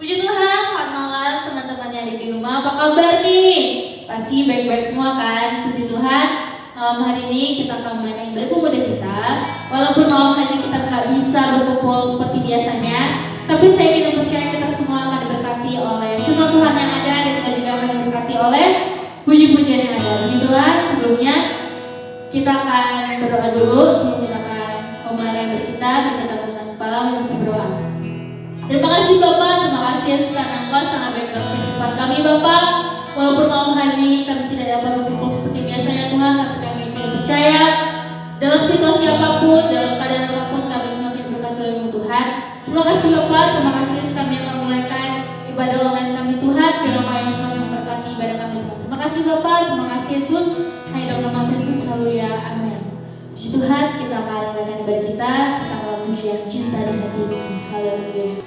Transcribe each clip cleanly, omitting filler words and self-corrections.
Puji Tuhan, selamat malam teman-teman yang ada di rumah. Apa kabar nih? Pasti baik-baik semua kan? Puji Tuhan, malam hari ini kita akan mulai ibadah pemuda kita. Walaupun malam hari ini kita nggak bisa berkumpul seperti biasanya, tapi saya ingin percaya kita semua akan diberkati oleh firman Tuhan yang ada, dan kita juga akan diberkati oleh puji-pujian yang ada. Puji Tuhan, sebelumnya kita akan berdoa dulu sebelum kita akan memulai ibadah kita. Kita dengan kepala untuk berdoa. Terima kasih Bapak, terima kasih Yesus karena Engkau sangat baik dalam kehidupan kami Bapak. Walaupun malam hari ini kami tidak dapat berkumpul seperti biasanya Tuhan, tapi kami ingin percaya dalam situasi apapun, dalam keadaan apapun kami semakin berkat oleh Tuhan. Terima kasih Bapak, terima kasih Yesus kami akan mulaikan ibadah online kami Tuhan, dalam yang semakin memberkati ibadah kami Tuhan. Terima kasih Bapak, terima kasih Yesus. Hanya dalam nama Tuhan Yesus, haleluya, amin. Puji Tuhan, kita akan mulaikan ibadah kita. Kita akan puji yang cinta di hati Yesus, haleluya.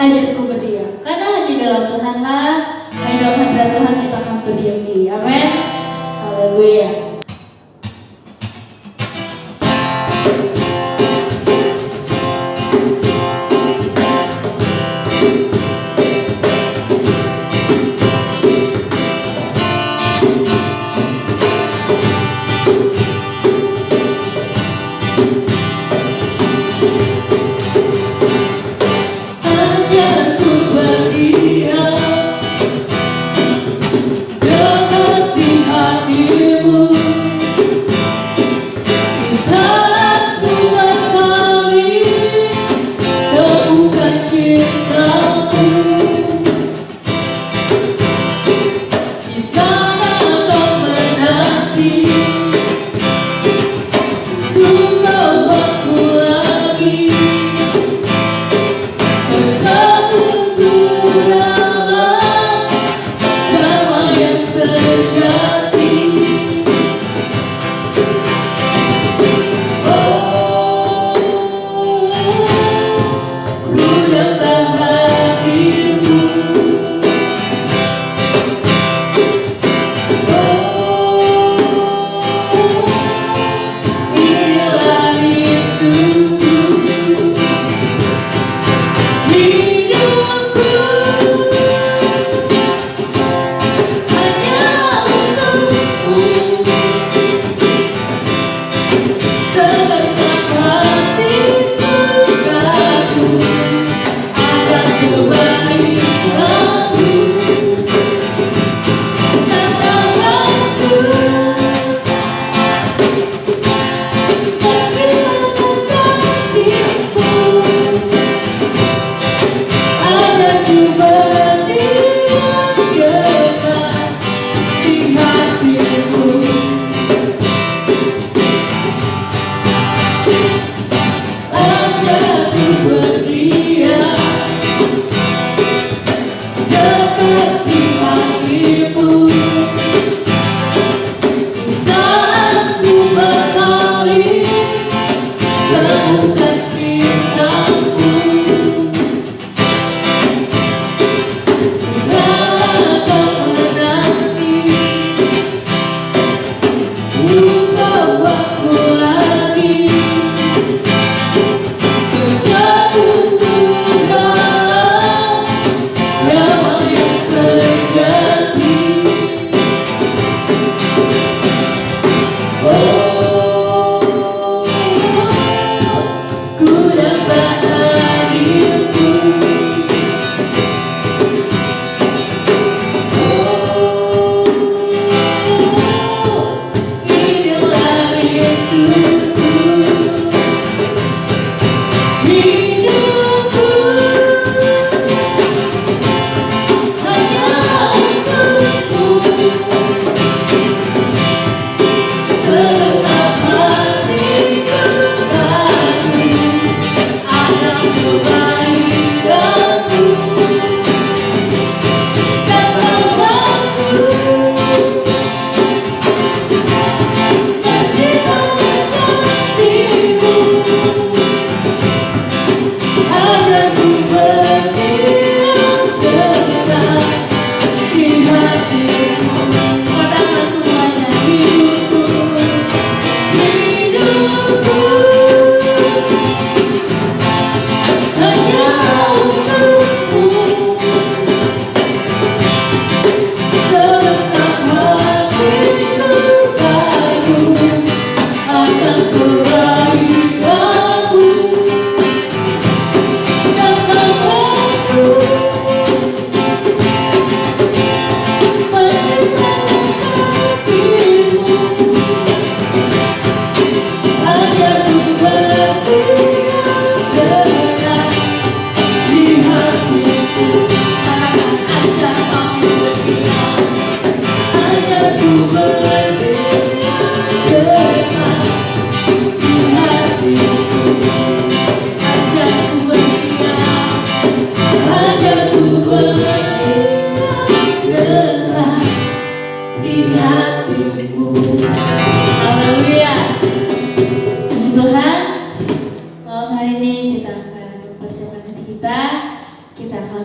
ajarku berdiam. Karena hanya dalam Tuhanlah, hanya dalam hadirat Tuhan kita akan berdiam diri. Amin. Haleluya. Ajarku berdiam dekat di hatimu.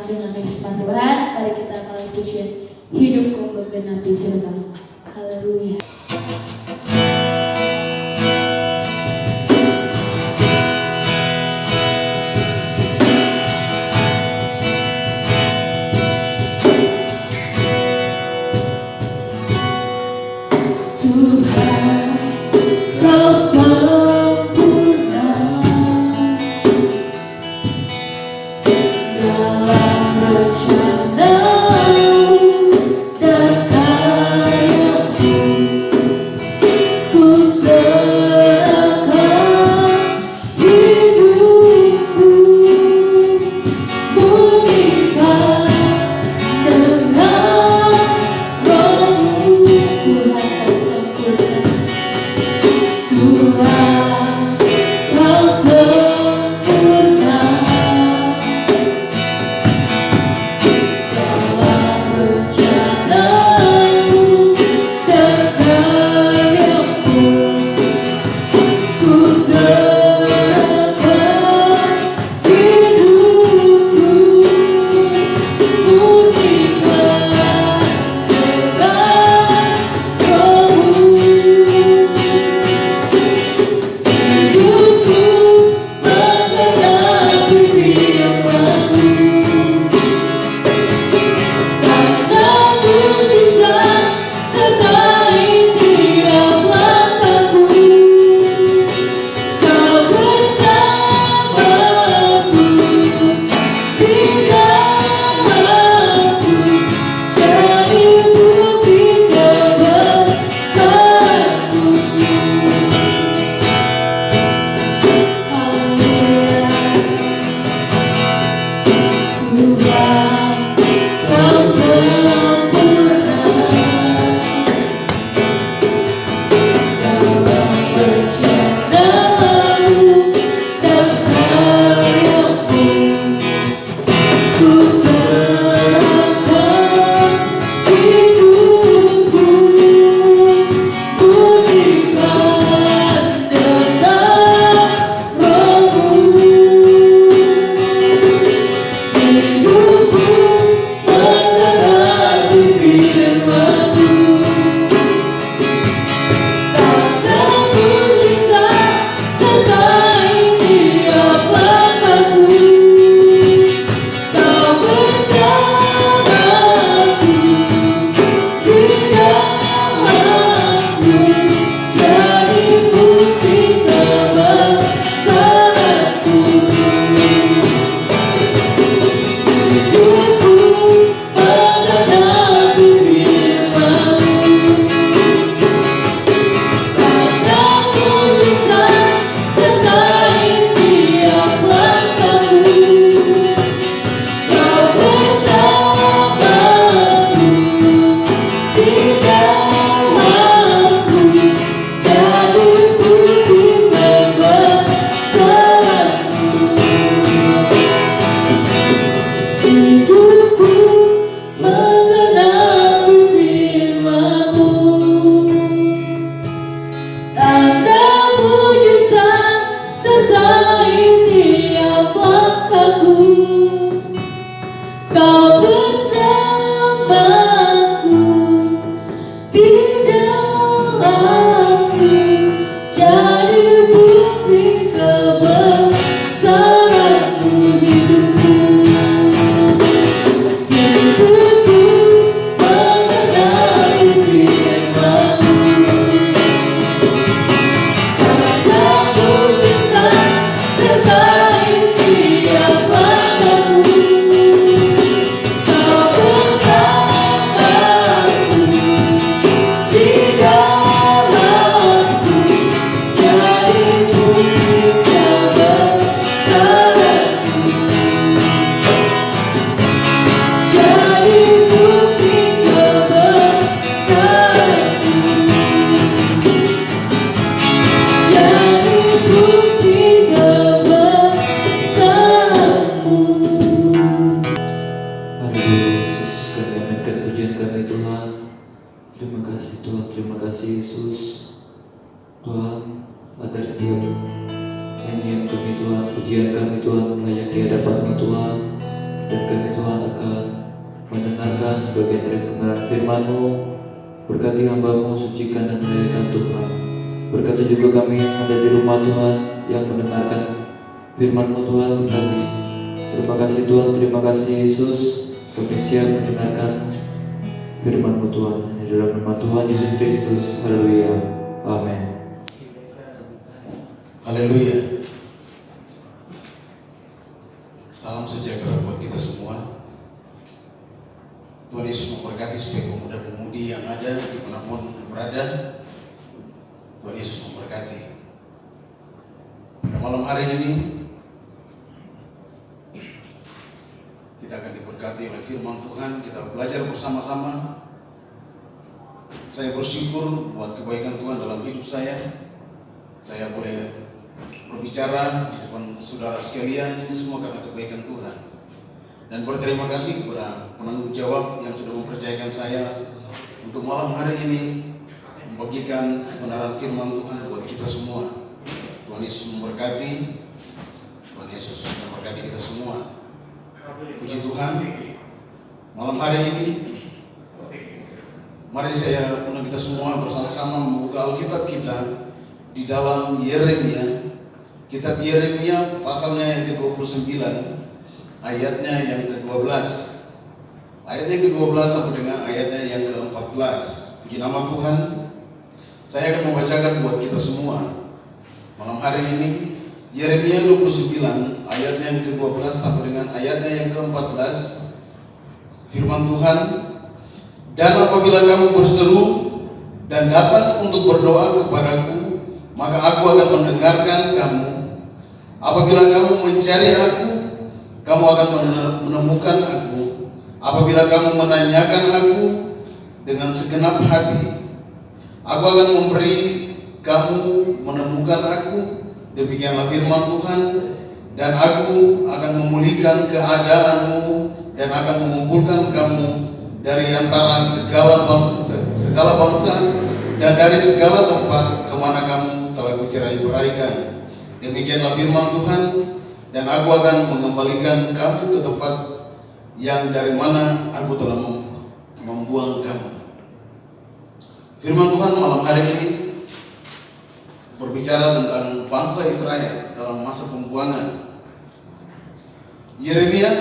dengan kehidupan Tuhan. Mari kita akan pujian hidupku menggenapi firman. Haleluya. Nyanyian kami Tuhan, pujian kami Tuhan, layak di hadapan-Mu Tuhan. Dan kami Tuhan sebagian dari kebenaran firman-Mu. Berkati hamba-Mu, sucikan dan muliakan Tuhan. Berkati juga kami yang ada di rumah Tuhan, yang mendengarkan firman-Mu Tuhan, berkati. Terima kasih Tuhan, terima kasih Yesus. Kami siap mendengarkan firman-Mu Tuhan. Di dalam nama Tuhan Yesus Kristus. Haleluya. Amin. Haleluya. Salam sejahtera buat kita semua. Tuhan Yesus memberkati setiap pemuda-pemudi yang ada dimanapun berada. Tuhan Yesus memberkati. Pada malam hari ini kita akan diberkati oleh firman Tuhan. Kita belajar bersama-sama. Saya bersyukur buat kebaikan Tuhan dalam hidup saya. Saya boleh berbicara di depan saudara sekalian, ini semua karena kebaikan Tuhan. Dan berterima kasih kepada penanggung jawab yang sudah mempercayakan saya untuk malam hari ini membagikan kebenaran firman Tuhan buat kita semua. Tuhan Yesus memberkati. Tuhan Yesus memberkati kita semua. Puji Tuhan. Malam hari ini mari saya undang kita semua bersama-sama membuka Alkitab kita di dalam Yeremia. Kitab Yeremia pasalnya yang ke-29, ayatnya yang ke-12. Ayatnya ke-12 sampai dengan ayatnya yang ke-14. Puji nama Tuhan. Saya akan membacakan buat kita semua malam hari ini Yeremia 29 ayatnya yang ke-12 sampai dengan ayatnya yang ke-14. Firman Tuhan, dan apabila kamu berseru dan datang untuk berdoa kepadaku, maka aku akan mendengarkan kamu. Apabila kamu mencari aku, kamu akan menemukan aku. Apabila kamu menanyakan aku dengan segenap hati, aku akan memberi kamu menemukan aku. Demikianlah firman Tuhan. Dan aku akan memulihkan keadaanmu dan akan mengumpulkan kamu dari antara segala bangsa dan dari segala tempat kemana kamu telah kucerai-beraikan. Demikianlah firman Tuhan. Dan aku akan mengembalikan kamu ke tempat yang dari mana aku telah membuang kamu. Firman Tuhan malam hari ini berbicara tentang bangsa Israel dalam masa pembuangan. Yeremia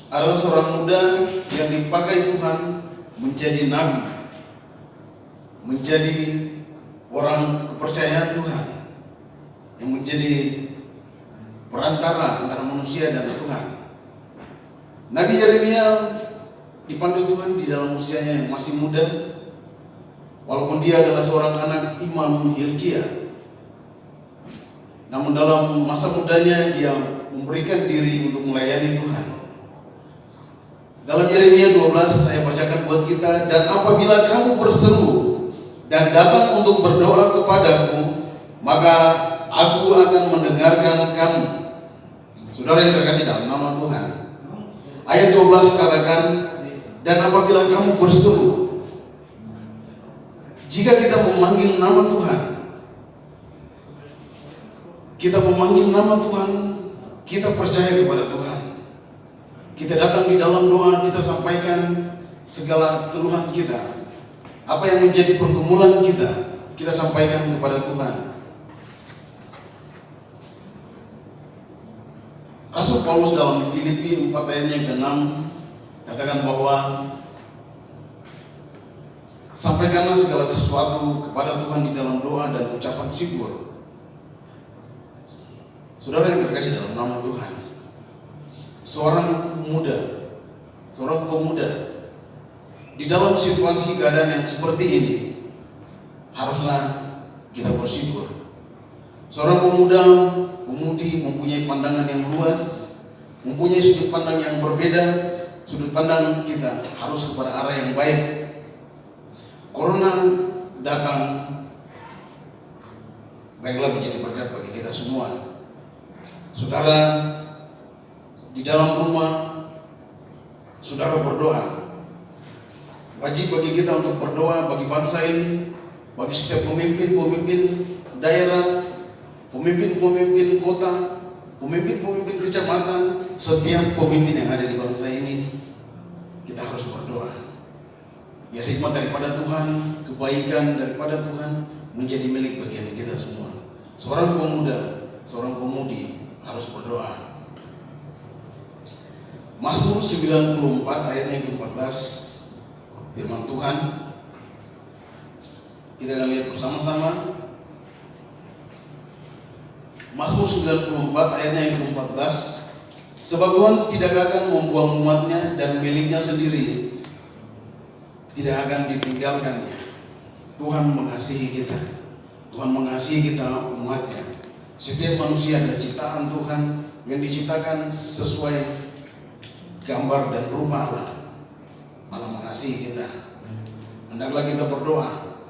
adalah seorang muda yang dipakai Tuhan menjadi nabi, menjadi orang kepercayaan Tuhan, yang menjadi perantara antara manusia dan Tuhan. Nabi Yeremia dipanggil Tuhan di dalam usianya yang masih muda, walaupun dia adalah seorang anak Imam Hilkiah. Namun dalam masa mudanya dia memberikan diri untuk melayani Tuhan. Dalam Yeremia 12 saya bacakan buat kita, dan apabila kamu berseru dan datang untuk berdoa kepadaku, maka aku akan mendengarkan kamu. Saudara yang terkasih dalam nama Tuhan, ayat 12 katakan, dan apabila kamu berseru. Jika kita memanggil nama Tuhan, kita memanggil nama Tuhan, kita percaya kepada Tuhan, kita datang di dalam doa, kita sampaikan segala keluhan kita, apa yang menjadi pergumulan kita sampaikan kepada Tuhan. Rasul Paulus dalam Filipi 4 ayatnya ke-6 katakan bahwa sampaikanlah segala sesuatu kepada Tuhan di dalam doa dan ucapan syukur. Saudara yang terkasih dalam nama Tuhan, seorang pemuda di dalam situasi keadaan yang seperti ini haruslah kita bersyukur. Seorang pemudi mempunyai pandangan yang luas, mempunyai sudut pandang yang berbeda. Sudut pandang kita harus kepada arah yang baik. Corona datang, baiklah menjadi berkat bagi kita semua. Saudara di dalam rumah, saudara berdoa. Wajib bagi kita untuk berdoa bagi bangsa ini, bagi setiap pemimpin daerah, pemimpin kota, pemimpin kecamatan, setiap pemimpin yang ada di bangsa ini, kita harus berdoa. Biar hikmat daripada Tuhan, kebaikan daripada Tuhan menjadi milik bagian kita semua. Seorang pemuda, seorang pemudi harus berdoa. Mazmur 94 ayatnya ke-14, firman Tuhan. Kita akan lihat bersama-sama. Mazmur 94 ayatnya yang ke-14. Sebab Tuhan tidak akan membuang umatnya dan miliknya sendiri tidak akan ditinggalkannya. Tuhan mengasihi kita. Tuhan mengasihi kita umatnya. Setiap manusia adalah ciptaan Tuhan yang diciptakan sesuai gambar dan rupa Allah. Allah mengasihi kita. Hendaklah kita berdoa.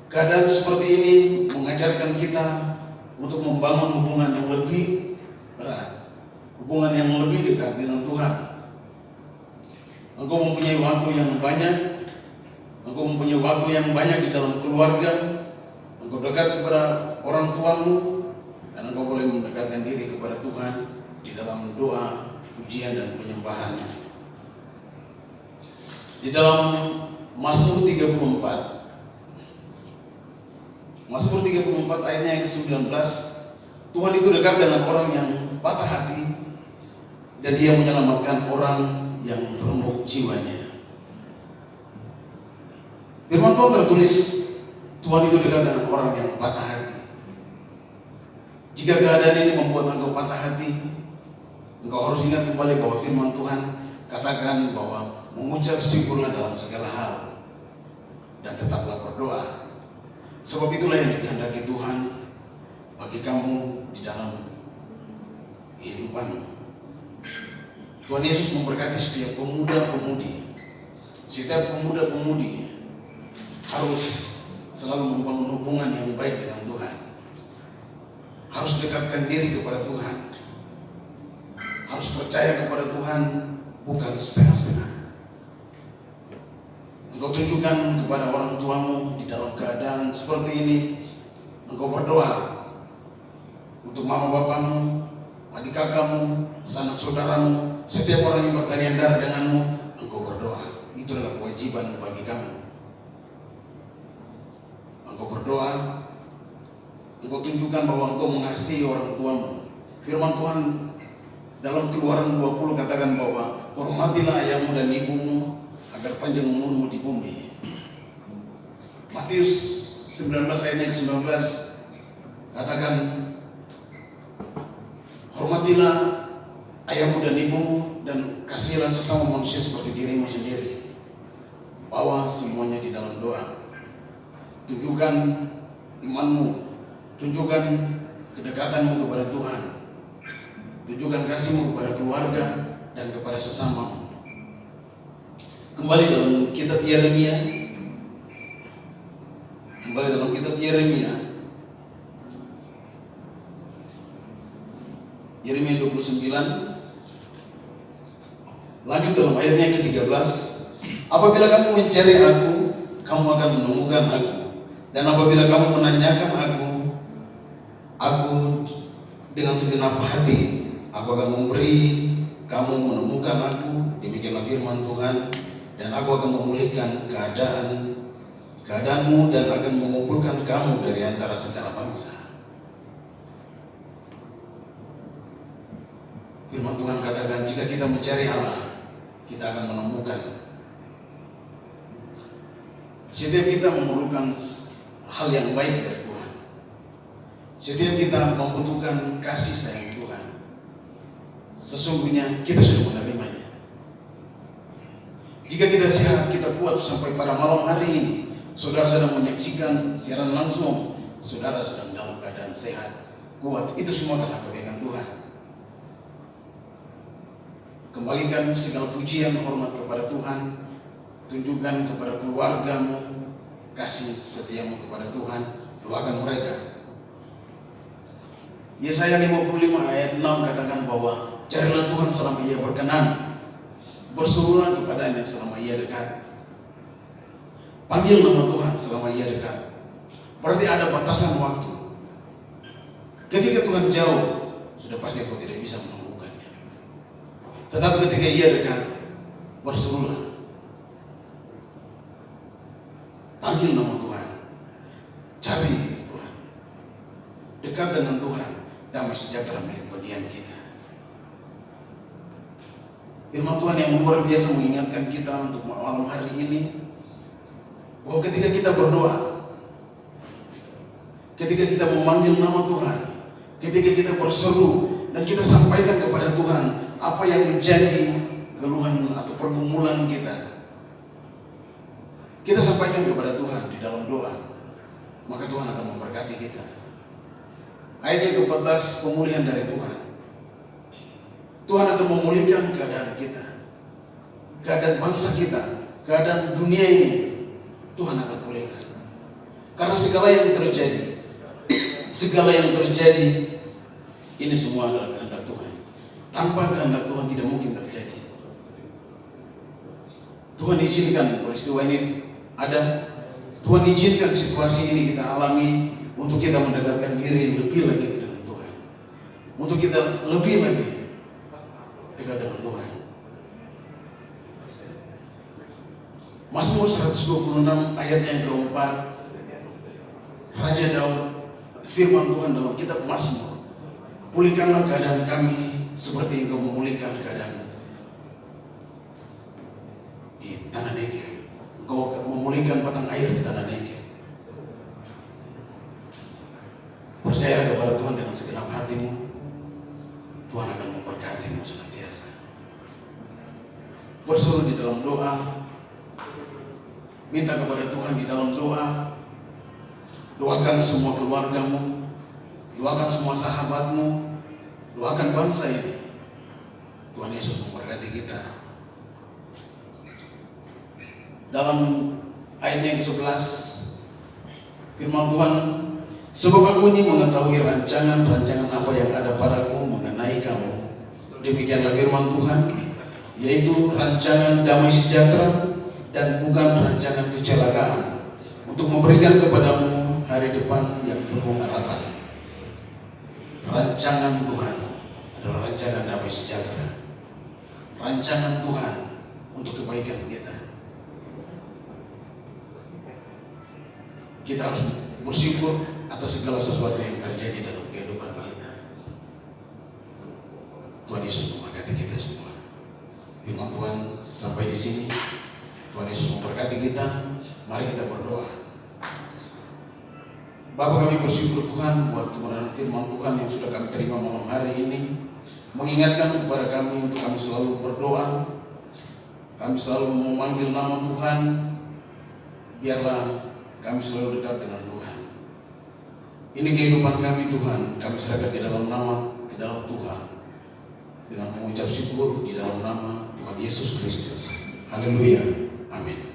Keadaan seperti ini mengajarkan kita untuk membangun hubungan yang lebih erat, hubungan yang lebih dekat dengan Tuhan. Engkau mempunyai waktu yang banyak, engkau mempunyai waktu yang banyak di dalam keluarga, engkau dekat kepada orang tuamu, dan engkau boleh mendekatkan diri kepada Tuhan di dalam doa, pujian dan penyembahan. Di dalam Mazmur 34 ayatnya yang ke-19, Tuhan itu dekat dengan orang yang patah hati dan Dia menyelamatkan orang yang remuk jiwanya. Firman Tuhan tertulis, Tuhan itu dekat dengan orang yang patah hati. Jika keadaan ini membuat engkau patah hati, engkau harus ingat kembali bahwa firman Tuhan katakan bahwa mengucap syukurlah dalam segala hal dan tetaplah berdoa. Sebab itulah yang dikehendaki Tuhan bagi kamu di dalam kehidupanmu. Tuhan Yesus memberkati setiap pemuda-pemudi. Setiap pemuda-pemudi harus selalu membangun hubungan yang baik dengan Tuhan. Harus dekatkan diri kepada Tuhan. Harus percaya kepada Tuhan, bukan setengah-setengah. Engkau tunjukkan kepada orang tuamu di dalam keadaan seperti ini. Engkau berdoa untuk mama bapamu, adik kakakmu, sanak saudaramu, setiap orang yang bertalian darah denganmu. Engkau berdoa. Itu adalah kewajiban bagi kamu. Engkau berdoa. Engkau tunjukkan bahwa engkau mengasihi orang tuamu. Firman Tuhan dalam Keluaran 20 katakan bahwa hormatilah ayahmu dan ibumu agar panjang umurmu di bumi. Matius 19 ayatnya ke-19 katakan, hormatilah ayahmu dan ibumu dan kasihilah sesama manusia seperti dirimu sendiri. Bawa semuanya di dalam doa. Tunjukkan imanmu, tunjukkan kedekatanmu kepada Tuhan, tunjukkan kasihmu kepada keluarga dan kepada sesamamu. Kembali dalam kitab Yeremia. Yeremia 29. Lanjut dalam ayatnya yang ke-13. Apabila kamu mencari aku, kamu akan menemukan aku. Dan apabila kamu menanyakan aku dengan segenap hati, aku akan memberi kamu menemukan aku. Demikianlah firman Tuhan. Dan aku akan memulihkan keadaanmu dan akan mengumpulkan kamu dari antara segala bangsa. Firman Tuhan katakan, jika kita mencari Allah, kita akan menemukan. Setiap kita memerlukan hal yang baik dari Tuhan. Setiap kita membutuhkan kasih sayang Tuhan. Sesungguhnya kita sudah menerimanya. Jika kita sehat, kita kuat sampai pada malam hari ini, saudara sedang menyaksikan siaran langsung, saudara sedang dalam keadaan sehat, kuat, itu semua karena kebaikan Tuhan. Kembalikan segala pujian hormat kepada Tuhan. Tunjukkan kepada keluargamu kasih setiamu kepada Tuhan. Doakan mereka. Yesaya 55 ayat 6 katakan bahwa carilah Tuhan selama Ia berkenan, berserulah kepadanya selama Ia dekat. Panggil nama Tuhan selama Ia dekat. Berarti ada batasan waktu. Ketika Tuhan jauh, sudah pasti kau tidak bisa menemukannya. Tetapi ketika Ia dekat, berserulah. Panggil nama Tuhan. Cari Tuhan. Dekat dengan Tuhan. Damai sejahtera milik bagian kita. Firman Tuhan yang luar biasa mengingatkan kita untuk malam hari ini, bahwa ketika kita berdoa, ketika kita memanggil nama Tuhan, ketika kita berseru dan kita sampaikan kepada Tuhan apa yang menjadi keluhan atau pergumulan kita sampaikan kepada Tuhan di dalam doa, maka Tuhan akan memberkati kita. Ayat yang ke-14, pemulihan dari Tuhan. Tuhan akan memulihkan keadaan kita, keadaan bangsa kita, keadaan dunia ini. Tuhan akan pulihkan. Karena segala yang terjadi ini semua adalah kehendak Tuhan. Tanpa kehendak Tuhan tidak mungkin terjadi. Tuhan izinkan peristiwa ini ada. Tuhan izinkan situasi ini kita alami untuk kita mendekatkan diri lebih lagi dengan Tuhan. Untuk kita lebih lagi dekat dengan Tuhan. Mazmur 126 ayatnya yang keempat, Raja Daud, firman Tuhan dalam kitab Mazmur, pulihkanlah keadaan kami seperti Engkau memulihkan keadaan di tanah Negev. Engkau memulihkan batang air di tanah Negev. Percayalah kepada Tuhan dengan segenap hatimu. Tuhan akan memberkatimu senantiasa. Berseru di dalam doa, minta kepada Tuhan di dalam doa. Doakan semua keluargamu, doakan semua sahabatmu, doakan bangsa ini. Tuhan Yesus memberkati kita. Dalam ayat yang ke-11, firman Tuhan, sebab aku ini mengetahui rancangan-rancangan apa yang ada padaku mengenai kamu. Demikianlah firman Tuhan, yaitu rancangan damai sejahtera dan bukan rancangan kecelakaan, untuk memberikan kepadamu hari depan yang penuh harapan. Rancangan Tuhan adalah rancangan damai sejahtera. Rancangan Tuhan untuk kebaikan kita. Kita harus bersyukur atas segala sesuatu yang terjadi dalam kehidupan kita. Tuhan Yesus memberkati kita semua. Firman Tuhan sampai di sini. Tuhan Yesus memberkati kita. Mari kita berdoa. Bapa, kami bersyukur Tuhan buat kebenaran firman Tuhan yang sudah kami terima malam hari ini, mengingatkan kepada kami untuk kami selalu berdoa, kami selalu memanggil nama Tuhan. Biarlah kami selalu dekat dengan Tuhan. Ini kehidupan kami Tuhan, kami serahkan di dalam Tuhan, dengan mengucap syukur di dalam nama Tuhan Yesus Kristus. Haleluya, amin.